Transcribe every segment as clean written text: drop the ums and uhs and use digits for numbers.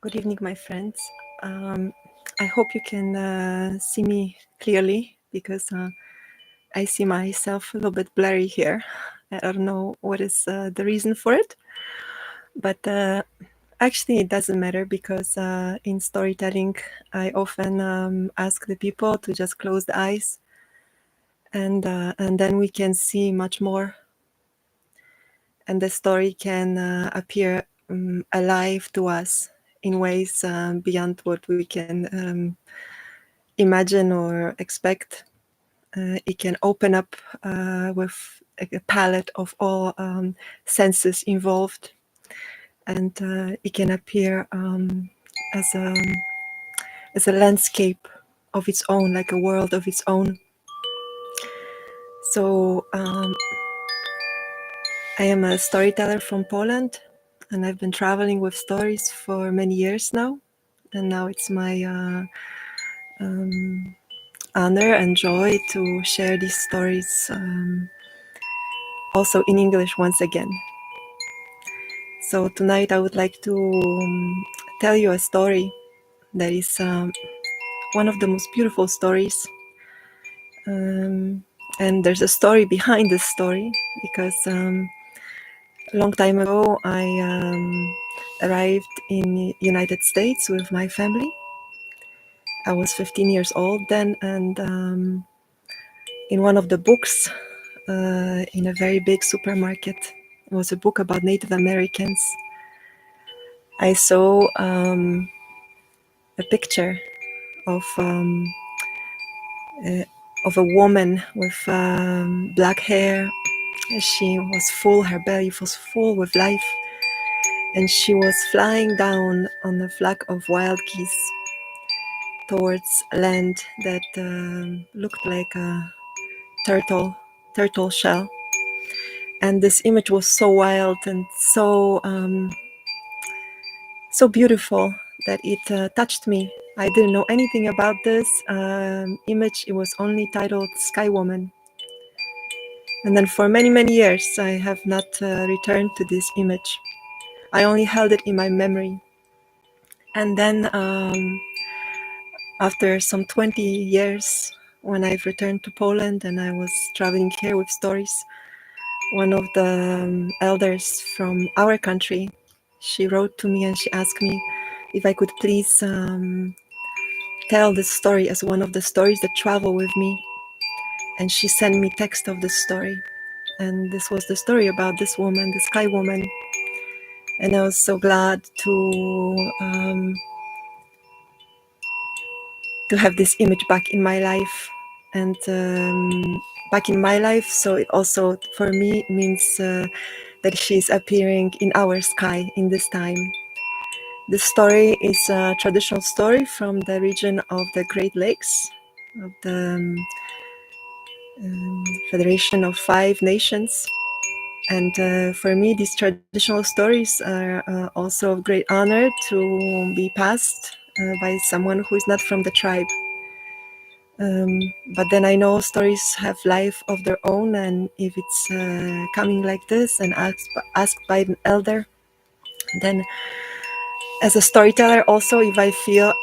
Good evening, my friends. Um, I hope you can see me clearly because I see myself a little bit blurry here. I don't know what is the reason for it, but actually it doesn't matter because in storytelling I often ask the people to just close the eyes and then we can see much more, and the story can appear alive to us in ways beyond what we can imagine or expect. It can open up with a palette of all senses involved, and it can appear as a as a landscape of its own, like a world of its own. So I am a storyteller from Poland, and I've been traveling with stories for many years now. And now it's my honor and joy to share these stories also in English once again. So tonight I would like to tell you a story that is one of the most beautiful stories. And there's a story behind this story because a long time ago I arrived in the United States with my family. I was 15 years old then, and in one of the books in a very big supermarket, it was a book about Native Americans. I saw a picture of a woman with black hair. She was full, her belly was full with life, and she was flying down on a flock of wild geese towards land that looked like a turtle shell. And this image was so wild and so beautiful that it touched me. I didn't know anything about this image. It was only titled Sky Woman. And then for many, many years, I have not returned to this image. I only held it in my memory. And then after some 20 years, when I've returned to Poland and I was traveling here with stories, one of the elders from our country, she wrote to me and she asked me if I could please tell this story as one of the stories that travel with me. And she sent me text of this story. And this was the story about this woman, the Sky Woman. And I was so glad to have this image back in my life and back in my life. So it also, for me, means that she's appearing in our sky in this time. This story is a traditional story from the region of the Great Lakes, of the Federation of 5 Nations. And for me, these traditional stories are also of great honor to be passed by someone who is not from the tribe. But then I know stories have life of their own, and if it's coming like this and asked by an elder, then as a storyteller also, if I feel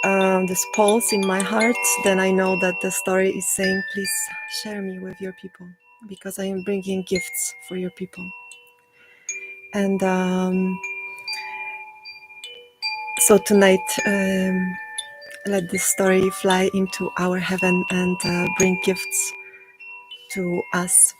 this pulse in my heart, then I know that the story is saying, please share me with your people, because I am bringing gifts for your people. And so tonight, let this story fly into our heaven and bring gifts to us.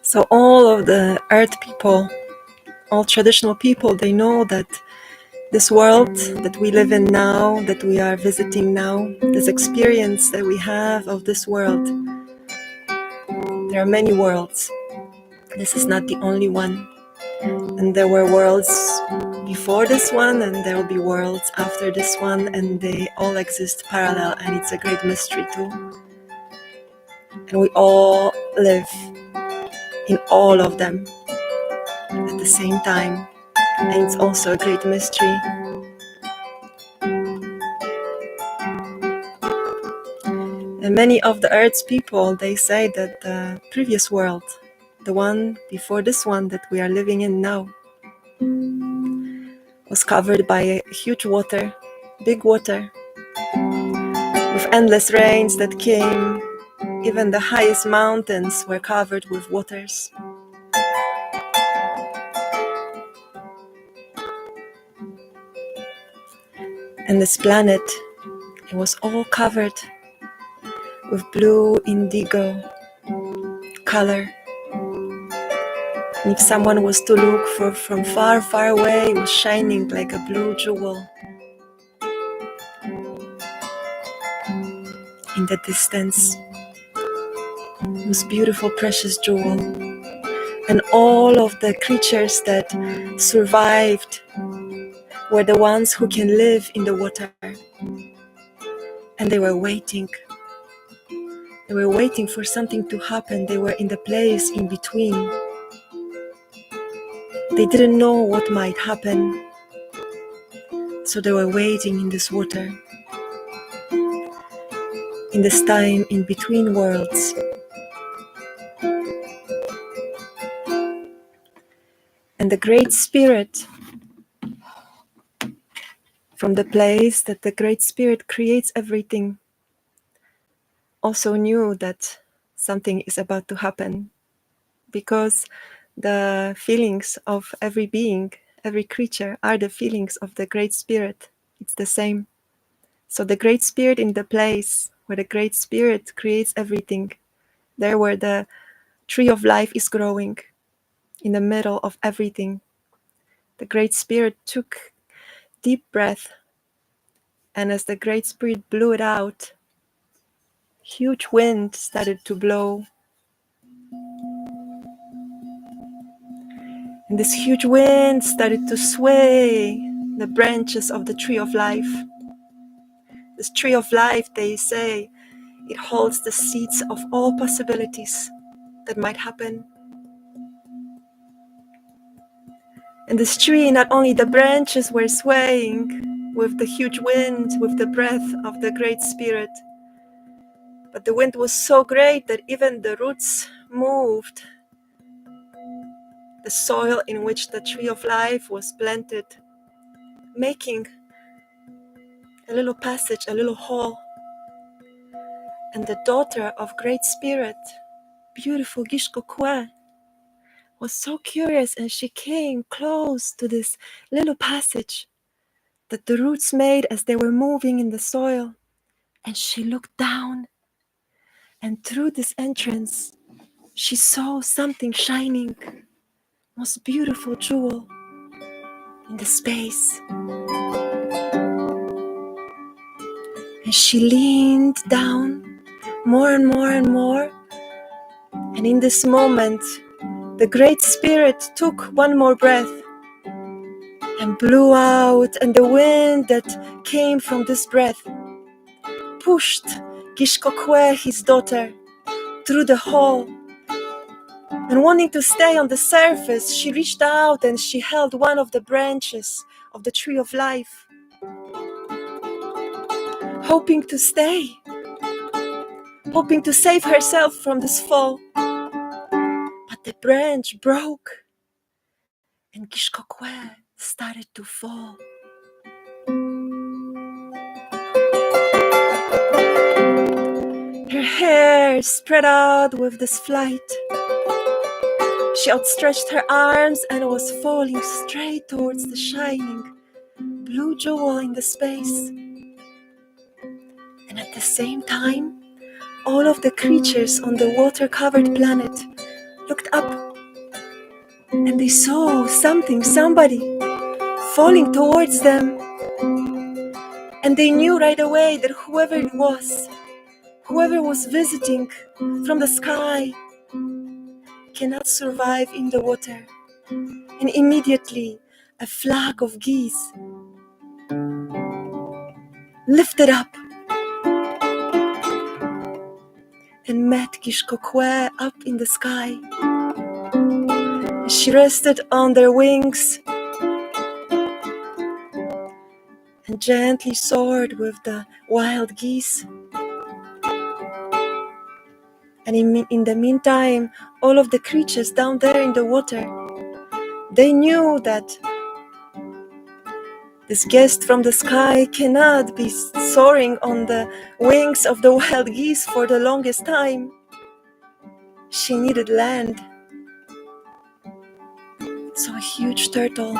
So all of the earth people, all traditional people, they know that this world that we live in now, that we are visiting now, this experience that we have of this world, there are many worlds. This is not the only one. And there were worlds before this one, and there will be worlds after this one, and they all exist parallel, and it's a great mystery too. And we all live in all of them at the same time, and it's also a great mystery. And many of the Earth's people, they say that the previous world, the one before this one that we are living in now, was covered by a huge water, big water, with endless rains that came. Even the highest mountains were covered with waters. And this planet, it was all covered with blue indigo color. And if someone was to look from far, far away, it was shining like a blue jewel in the distance. It was beautiful, precious jewel. And all of the creatures that survived were the ones who can live in the water. And they were waiting. They were waiting for something to happen. They were in the place in between. They didn't know what might happen. So they were waiting in this water, in this time in between worlds. And the Great Spirit, from the place that the Great Spirit creates everything, also knew that something is about to happen, because the feelings of every being, every creature, are the feelings of the Great Spirit. It's the same. So the Great Spirit in the place where the Great Spirit creates everything, there where the tree of life is growing, in the middle of everything, the Great Spirit took deep breath, and as the Great Spirit blew it out, huge wind started to blow. And this huge wind started to sway the branches of the tree of life. This tree of life, they say, it holds the seeds of all possibilities that might happen. And this tree, not only the branches were swaying with the huge wind, with the breath of the Great Spirit, but the wind was so great that even the roots moved. The soil in which the tree of life was planted, making a little passage, a little hole. And the daughter of Great Spirit, beautiful Gishkokwe, was so curious, and she came close to this little passage that the roots made as they were moving in the soil. And she looked down, and through this entrance, she saw something shining, most beautiful jewel in the space. And she leaned down more and more and more. And in this moment, the Great Spirit took one more breath and blew out, and the wind that came from this breath pushed Gishkokwe, his daughter, through the hole. And wanting to stay on the surface, she reached out and she held one of the branches of the tree of life, hoping to stay, hoping to save herself from this fall. But the branch broke, and Gishkokwe started to fall. Her hair spread out with this flight. She outstretched her arms and was falling straight towards the shining blue jewel in the space. And at the same time, all of the creatures on the water-covered planet looked up, and they saw somebody falling towards them. And they knew right away that whoever it was, whoever was visiting from the sky, cannot survive in the water. And immediately a flock of geese lifted up and met Kishkokwe up in the sky. She rested on their wings and gently soared with the wild geese. And in the meantime, all of the creatures down there in the water, they knew that this guest from the sky cannot be soaring on the wings of the wild geese for the longest time. She needed land. So a huge turtle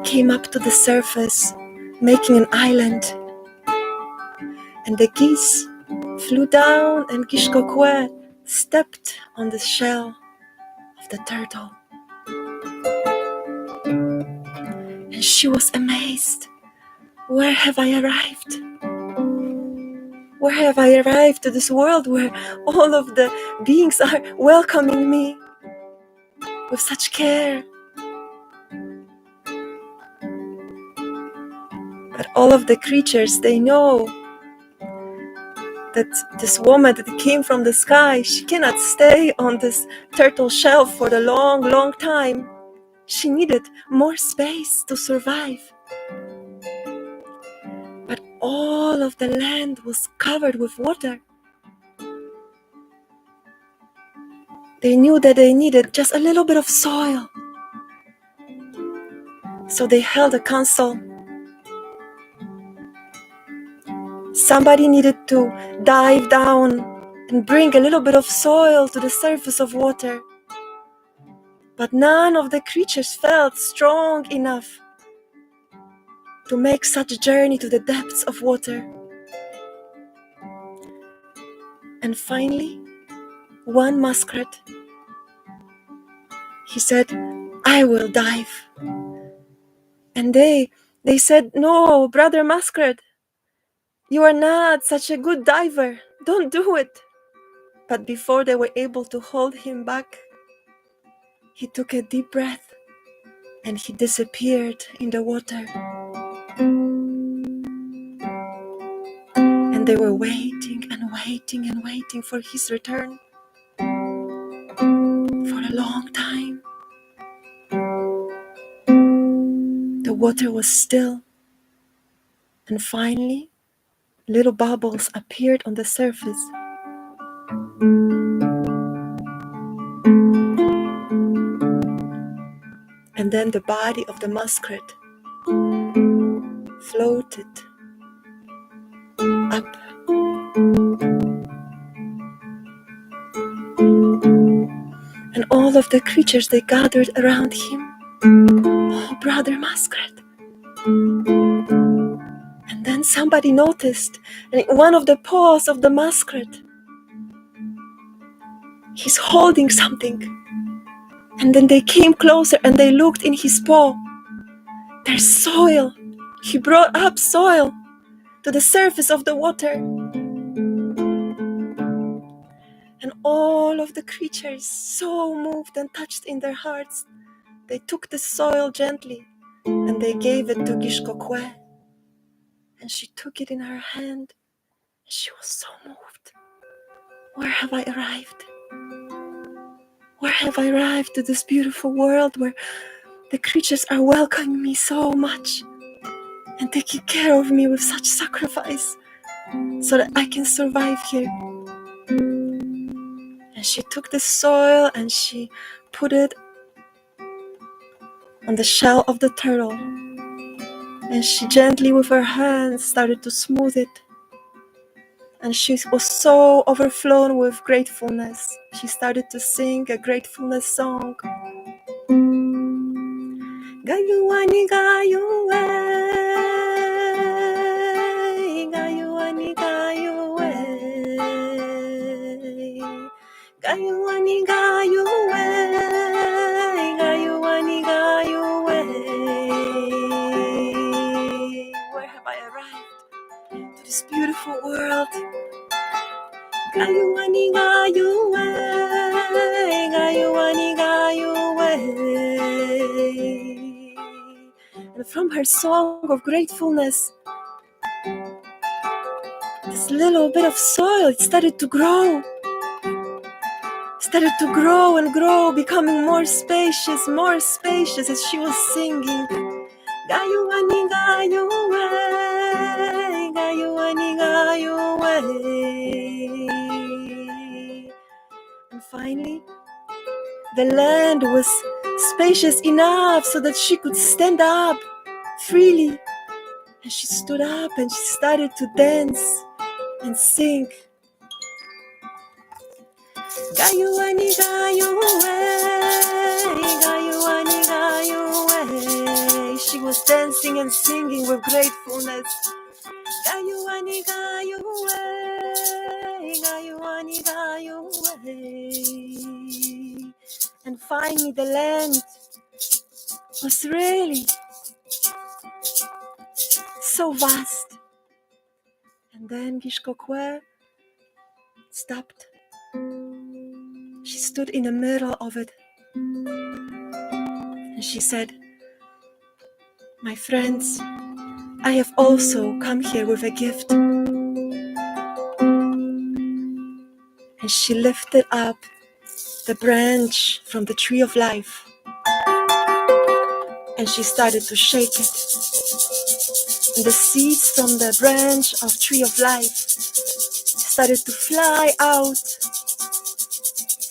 came up to the surface, making an island. And the geese flew down, and Kishkokwe stepped on the shell of the turtle. And she was amazed. Where have I arrived? Where have I arrived to this world where all of the beings are welcoming me with such care? But all of the creatures, they know that this woman that came from the sky, she cannot stay on this turtle shell for a long, long time. She needed more space to survive. But all of the land was covered with water. They knew that they needed just a little bit of soil. So they held a council. Somebody needed to dive down and bring a little bit of soil to the surface of water. But none of the creatures felt strong enough to make such a journey to the depths of water. And finally, one muskrat, he said, I will dive. And they said, no, brother muskrat, you are not such a good diver. Don't do it. But before they were able to hold him back, he took a deep breath and he disappeared in the water. And they were waiting and waiting and waiting for his return for a long time. The water was still, and finally, little bubbles appeared on the surface. And then the body of the muskrat floated up. And all of the creatures, they gathered around him. Oh, brother muskrat. And then somebody noticed, and in one of the paws of the muskrat, he's holding something. And then they came closer and they looked in his paw. There's soil. He brought up soil to the surface of the water. And all of the creatures, so moved and touched in their hearts, they took the soil gently and they gave it to Kishkokwe. And she took it in her hand. She was so moved. Where have I arrived? Where have I arrived to this beautiful world where the creatures are welcoming me so much and taking care of me with such sacrifice so that I can survive here? And she took the soil and she put it on the shell of the turtle. And she gently with her hands started to smooth it. And she was so overflown with gratefulness. She started to sing a gratefulness song. Gayuani gayuwe, gayuani gayuwe, gayuani gayuwe, gayuani gayuwe. Where have I arrived? To this beautiful world. Gayuani gayuwe, And from her song of gratefulness, this little bit of soil, it started to grow and grow, becoming more spacious as she was singing. Gayuani, gayuwe, gayuani, gayuwe. And finally, the land was spacious enough so that she could stand up freely. And she stood up and she started to dance and sing. Gayuani, gayuwe, gayuani, gayuwe. She was dancing and singing with gratefulness. Gayuani, gayuwe, gayuani, gayuwe. And finally the land was really so vast. And then Gishkokwe stopped. She stood in the middle of it. And she said, "My friends, I have also come here with a gift." And she lifted up the branch from the tree of life. And she started to shake it. And the seeds from the branch of tree of life started to fly out,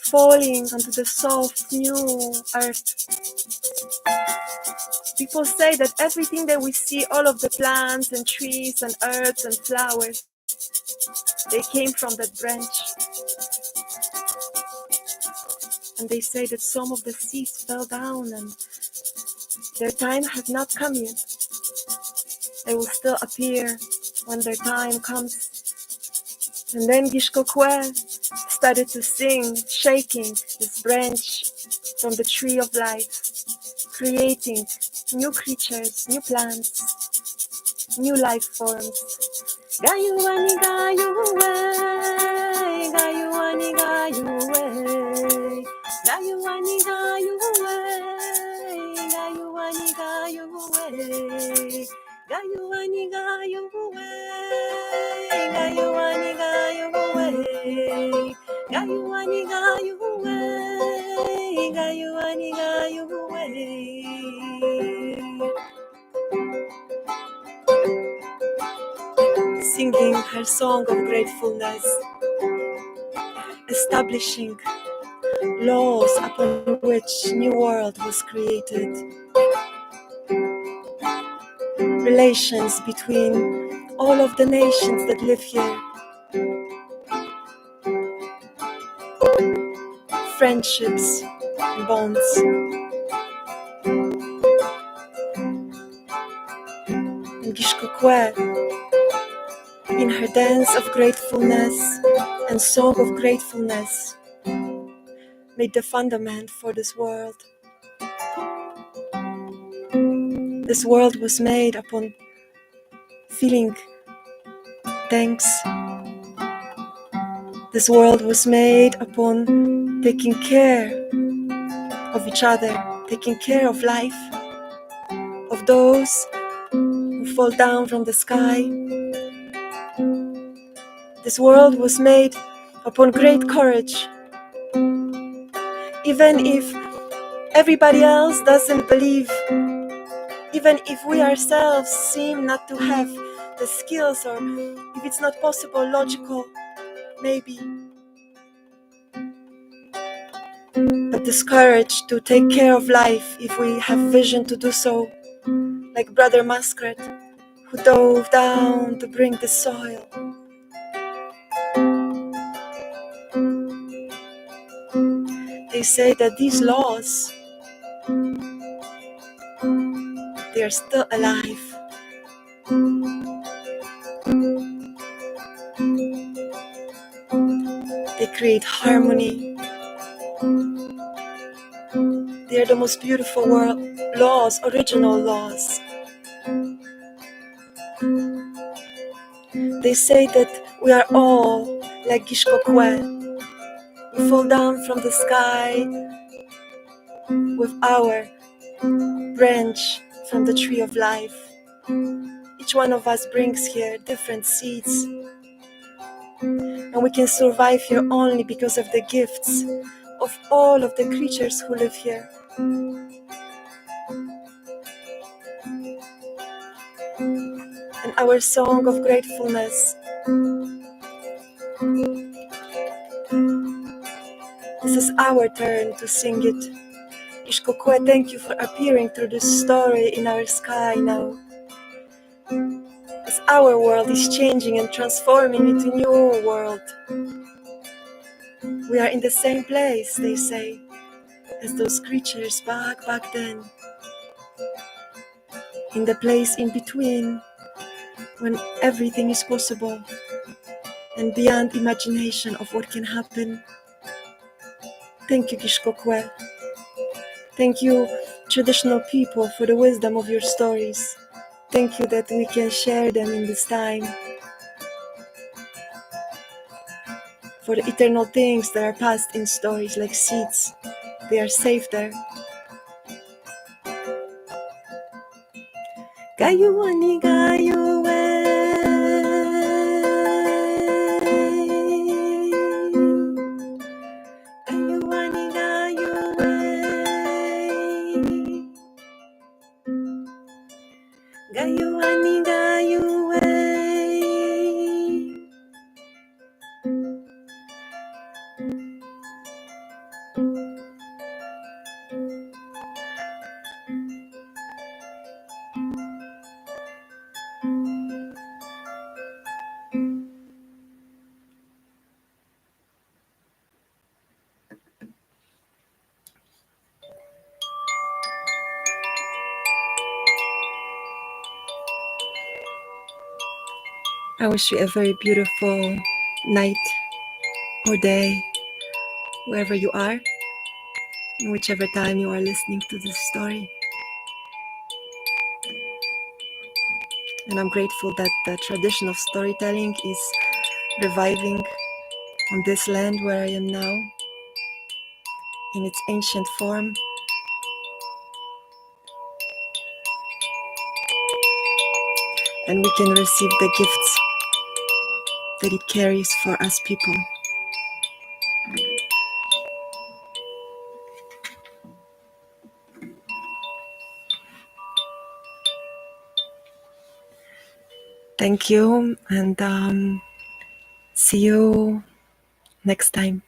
falling onto the soft new earth. People say that everything that we see, all of the plants and trees and herbs and flowers, they came from that branch. And they say that some of the seeds fell down and their time has not come yet. They will still appear when their time comes. And then Gishkokwe started to sing, shaking this branch from the tree of life, creating new creatures, new plants, new life forms. Gayuani, gayuwe, gayuani, gayuwe, gayuani, gayuwe, gayuani, gayuwe, gayuani, gayuwe, gayuani, gayuwe, gayuani, gayuwe, gayuani, gayuwe. Singing her song of gratefulness, establishing laws upon which new world was created, relations between all of the nations that live here, friendships, bonds. And Gishkokwe, in her dance of gratefulness and song of gratefulness, made the fundament for this world. This world was made upon feeling thanks. This world was made upon taking care of each other, taking care of life, of those who fall down from the sky. This world was made upon great courage. Even if everybody else doesn't believe, even if we ourselves seem not to have the skills, or if it's not possible, logical, maybe. But this courage to take care of life, if we have vision to do so, like Brother Muskrat, who dove down to bring the soil. They say that these laws, they are still alive. They create harmony. They are the most beautiful laws, original laws. They say that we are all like Gishkokwe. We fall down from the sky with our branch from the tree of life. Each one of us brings here different seeds, and we can survive here only because of the gifts of all of the creatures who live here. And our song of gratefulness, this is our turn to sing it. Ishkokwe, thank you for appearing through this story in our sky now. As our world is changing and transforming into a new world, we are in the same place, they say, as those creatures back then, in the place in between, when everything is possible and beyond imagination of what can happen. Thank you, Kishkokwe. Thank you, traditional people, for the wisdom of your stories. Thank you that we can share them in this time. For the eternal things that are passed in stories like seeds, they are safe there. Gayuani Gayuwe, Gayuani Gayuwe, Gayuani Gayuwe. I wish you a very beautiful night or day, wherever you are, in whichever time you are listening to this story. And I'm grateful that the tradition of storytelling is reviving on this land where I am now, in its ancient form. And we can receive the gifts that it carries for us people. Thank you, and see you next time.